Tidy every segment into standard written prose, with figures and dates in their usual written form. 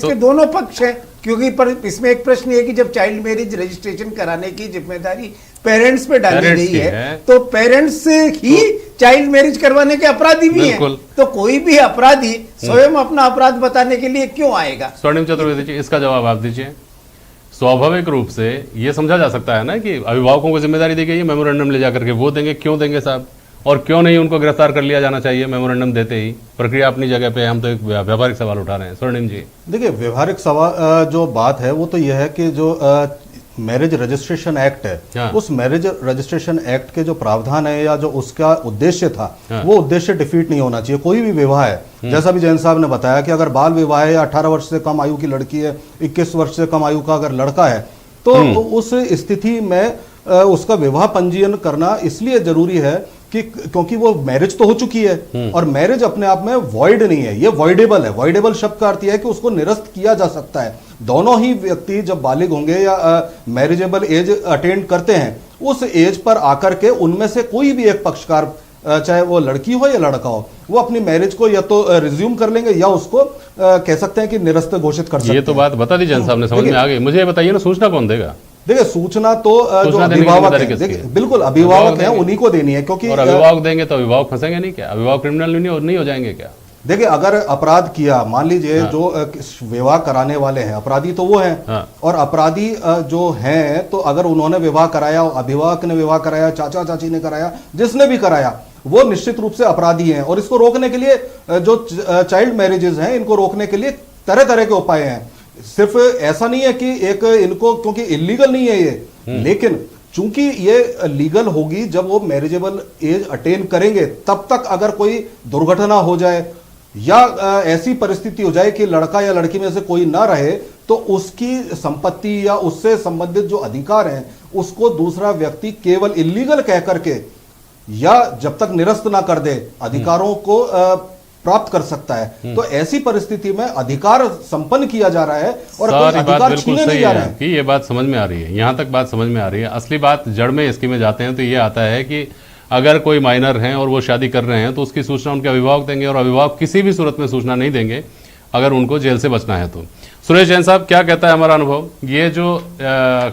इसके दोनों पक्ष हैं, क्योंकि पर इसमें एक प्रश्न है कि जब चाइल्ड मैरिज रजिस्ट्रेशन कराने की जिम्मेदारी पेरेंट्स पे डाली गई है तो पेरेंट्स ही चाइल्ड मैरिज करवाने के अपराधी भी हैं। तो कोई भी अपराधी स्वयं अपना अपराध बताने के लिए क्यों आएगा? स्वर्णिम चतुर्वेदी जी, इसका जवाब आप दीजिए। स्वाभाविक रूप से ये समझा जा सकता है ना कि अभिभावकों को जिम्मेदारी दी गई है, मेमोरेंडम ले जाकर के वो देंगे। क्यों देंगे साहब? और क्यों नहीं उनको गिरफ्तार कर लिया जाना चाहिए मेमोरेंडम देते ही? प्रक्रिया अपनी जगह पे, हम तो एक व्यावहारिक सवाल उठा रहे हैं। स्वर्णिम जी, देखिए, व्यवहारिक सवाल जो बात है वो तो यह है कि जो मैरिज रजिस्ट्रेशन एक्ट है, हाँ। उस मैरिज रजिस्ट्रेशन एक्ट के जो प्रावधान है या जो उसका उद्देश्य था, हाँ। वो उद्देश्य डिफीट नहीं होना चाहिए। कोई भी विवाह है, जैसा भी जैन साहब ने बताया कि अगर बाल विवाह है या 18 वर्ष से कम आयु की लड़की है, 21 वर्ष से कम आयु का अगर लड़का है, तो उस स्थिति में उसका विवाह पंजीयन करना इसलिए जरूरी है कि क्योंकि वो मैरिज तो हो चुकी है और मैरिज अपने आप में वॉइड नहीं है, ये वॉइडेबल है। वॉइडेबल शब्द का अर्थ यह है कि उसको निरस्त किया जा सकता है। दोनों ही व्यक्ति जब बालिग होंगे या मैरिजेबल एज अटेंड करते हैं, उस एज पर आकर के उनमें से कोई भी एक पक्षकार, चाहे वो लड़की हो या लड़का हो, वो अपनी मैरिज को या तो रिज्यूम कर लेंगे या उसको कह सकते हैं कि निरस्त घोषित कर सकते हैं। ये तो बात बता दी जैन साहब ने, समझ में आ गई। मुझे ये बताइए ना, सूचना कौन देगा? देखिए, सूचना तो जो अभिभावक है, देखिए बिल्कुल अभिभावक है, उन्हीं को देनी है। क्योंकि अभिभावक देंगे तो अभिभावक फंसेंगे नहीं क्या? अभिभावक क्रिमिनल नहीं हो जाएंगे क्या? देखिए, अगर अपराध किया, मान लीजिए हाँ। जो विवाह कराने वाले हैं अपराधी तो वो हैं, हाँ। और अपराधी जो हैं, तो अगर उन्होंने विवाह कराया, अभिभावक ने विवाह कराया, चाचा चाची ने कराया, जिसने भी कराया, वो निश्चित रूप से अपराधी हैं। और इसको रोकने के लिए जो चाइल्ड मैरिजेस हैं, इनको रोकने के लिए तरह तरह के उपाय हैं। सिर्फ ऐसा नहीं है कि एक इनको, क्योंकि इलीगल नहीं है ये, लेकिन चूंकि ये लीगल होगी जब वो मैरिजेबल एज अटेन करेंगे, तब तक अगर कोई दुर्घटना हो जाए या ऐसी परिस्थिति हो जाए कि लड़का या लड़की में से कोई ना रहे, तो उसकी संपत्ति या उससे संबंधित जो अधिकार हैं उसको दूसरा व्यक्ति केवल इलीगल कह करके या जब तक निरस्त ना कर दे अधिकारों को प्राप्त कर सकता है। तो ऐसी परिस्थिति में अधिकार संपन्न किया जा रहा है और कोई अधिकार छीने नहीं जा रहा है। कि ये बात समझ में आ रही है, यहां तक बात समझ में आ रही है। असली बात जड़ में इसकी में जाते हैं तो ये आता है कि अगर कोई माइनर हैं और वो शादी कर रहे हैं तो उसकी सूचना उनके अभिभावक देंगे, और अभिभावक किसी भी सूरत में सूचना नहीं देंगे अगर उनको जेल से बचना है तो। सुरेश जैन साहब, क्या कहता है हमारा अनुभव? ये जो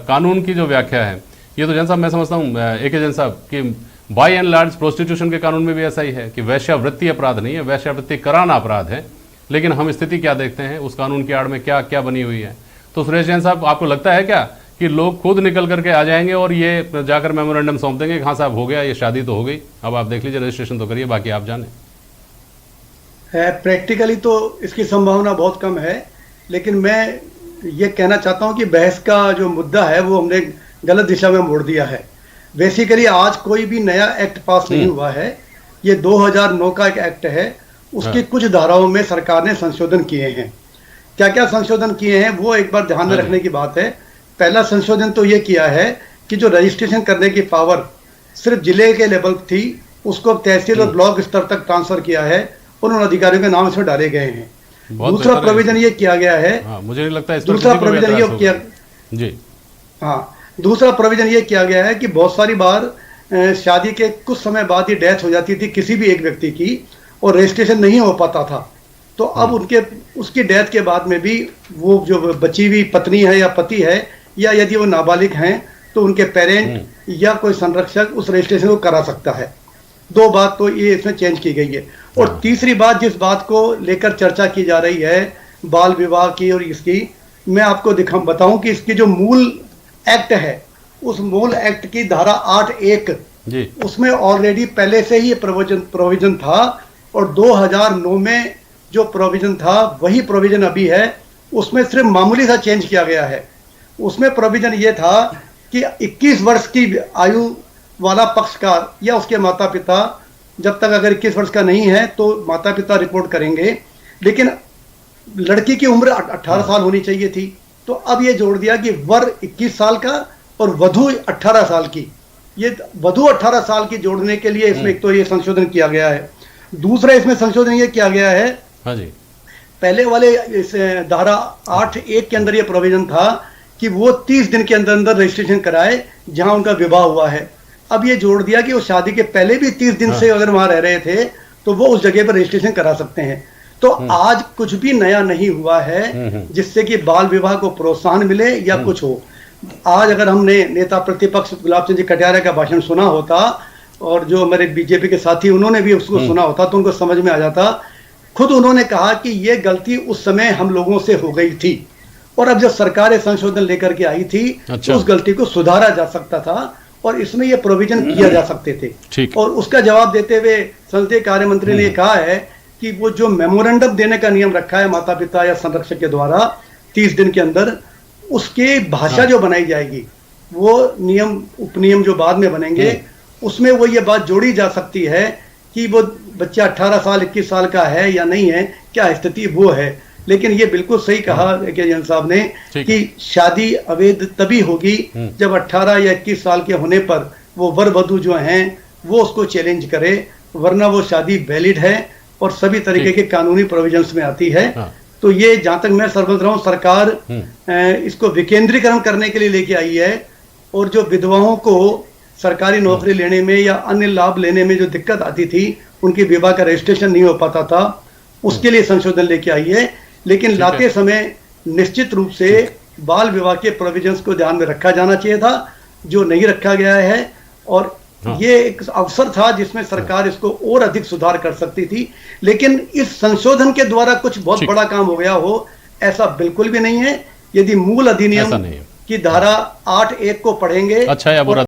कानून की जो व्याख्या है, ये तो जैन साहब मैं समझता हूँ AK जैन साहब कि बाय एंड लार्ज प्रोस्टिट्यूशन के कानून में भी ऐसा ही है कि वैश्यावृत्ति अपराध नहीं है, वैश्यावृत्ति कराना अपराध है। लेकिन हम स्थिति क्या देखते हैं, उस कानून की आड़ में क्या क्या बनी हुई है। तो सुरेश जैन साहब, आपको लगता है क्या कि लोग खुद निकल करके आ जाएंगे और ये जाकर मेमोरेंडम सौंप देंगे, हाँ साहब हो गया, ये शादी तो हो गई, अब आप देख लीजिए, रजिस्ट्रेशन तो करिए, बाकी आप जाने? प्रैक्टिकली तो इसकी संभावना बहुत कम है, लेकिन मैं ये कहना चाहता हूँ कि बहस का जो मुद्दा है वो हमने गलत दिशा में मोड़ दिया है। बेसिकली आज कोई भी नया एक्ट पास नहीं हुआ है, ये 2009 का एक एक्ट है, उसकी कुछ धाराओं में सरकार ने संशोधन किए हैं। क्या क्या संशोधन किए हैं वो एक बार ध्यान में रखने की बात है। पहला संशोधन तो ये किया है कि जो रजिस्ट्रेशन करने की पावर सिर्फ जिले के लेवल थी, उसको तहसील और ब्लॉक स्तर तक ट्रांसफर किया है और उन अधिकारियों के नाम इसमें डाले गए हैं। दूसरा प्रोविजन ये किया गया है, मुझे नहीं लगता दूसरा प्रोविजन ये किया जी, हाँ, दूसरा प्रोविजन ये किया गया है कि बहुत सारी बार शादी के कुछ समय बाद ही डेथ हो जाती थी किसी भी एक व्यक्ति की और रजिस्ट्रेशन नहीं हो पाता था। तो अब उसकी डेथ के बाद में भी वो जो बची हुई पत्नी है या पति है, या यदि वो नाबालिग हैं तो उनके पेरेंट या कोई संरक्षक उस रजिस्ट्रेशन को करा सकता है। दो बात तो ये इसमें चेंज की गई है। और तीसरी बात, जिस बात को लेकर चर्चा की जा रही है बाल विवाह की और इसकी, मैं आपको बताऊं कि इसकी जो मूल एक्ट है, उस मूल एक्ट की धारा 8(1) उसमें ऑलरेडी पहले से ही प्रोविजन था, और 2009 में जो प्रोविजन था वही प्रोविजन अभी है। उसमें सिर्फ मामूली सा चेंज किया गया है। उसमें प्रोविजन ये था कि 21 वर्ष की आयु वाला पक्षकार या उसके माता पिता, जब तक अगर 21 वर्ष का नहीं है तो माता पिता रिपोर्ट करेंगे, लेकिन लड़की की उम्र 18 साल होनी चाहिए थी। तो अब ये जोड़ दिया कि वर 21 साल का और वधु 18 साल की। ये वधु 18 साल की जोड़ने के लिए इसमें एक तो ये संशोधन किया गया है। दूसरा इसमें संशोधन ये किया गया है, हाँ जी, पहले वाले इस धारा 8(1) के अंदर ये प्रोविजन था कि वो 30 दिन के अंदर अंदर रजिस्ट्रेशन कराए जहां उनका विवाह हुआ है। अब ये जोड़ दिया कि वो शादी के पहले भी 30 दिन से अगर वहां रह रहे थे तो वो उस जगह पर रजिस्ट्रेशन करा सकते हैं। तो आज कुछ भी नया नहीं हुआ है जिससे कि बाल विवाह को प्रोत्साहन मिले या कुछ हो। आज अगर हमने नेता प्रतिपक्ष गुलाब चंद जी कटारिया का भाषण सुना होता और जो मेरे बीजेपी के साथी उन्होंने भी उसको सुना होता तो उनको समझ में आ जाता। खुद उन्होंने कहा कि ये गलती उस समय हम लोगों से हो गई थी और अब जब सरकार संशोधन लेकर के आई थी तो उस गलती को सुधारा जा सकता था और इसमें ये प्रोविजन किया जा सकते थे। और उसका जवाब देते हुए संसदीय कार्य मंत्री ने कहा है कि वो जो मेमोरेंडम देने का नियम रखा है माता पिता या संरक्षक के द्वारा 30 दिन के अंदर, उसके भाषा जो बनाई जाएगी वो नियम उपनियम जो बाद में बनेंगे उसमें वो ये बात जोड़ी जा सकती है कि वो बच्चा 18 साल 21 साल का है या नहीं है, क्या स्थिति वो है। लेकिन ये बिल्कुल सही कहा के जैन साहब ने कि शादी अवैध तभी होगी जब 18 या 21 साल के होने पर वो वर वधू जो हैं वो उसको चैलेंज करे, वरना वो शादी वैलिड है और सभी तरीके के कानूनी प्रोविजंस में आती है। तो ये जहां तक मैं समझ रहा हूँ सरकार इसको विकेंद्रीकरण करने के लिए लेके आई है और जो विधवाओं को सरकारी नौकरी लेने में या अन्य लाभ लेने में जो दिक्कत आती थी, उनकी विवाह का रजिस्ट्रेशन नहीं हो पाता था, उसके लिए संशोधन लेके आई है। लेकिन लाते समय निश्चित रूप से बाल विवाह के प्रोविजंस को ध्यान में रखा जाना चाहिए था, जो नहीं रखा गया है और ये एक अवसर था जिसमें सरकार इसको और अधिक सुधार कर सकती थी। लेकिन इस संशोधन के द्वारा कुछ बहुत बड़ा काम हो गया हो ऐसा बिल्कुल भी नहीं है। यदि मूल अधिनियम की धारा 8(1) को पढ़ेंगे अच्छा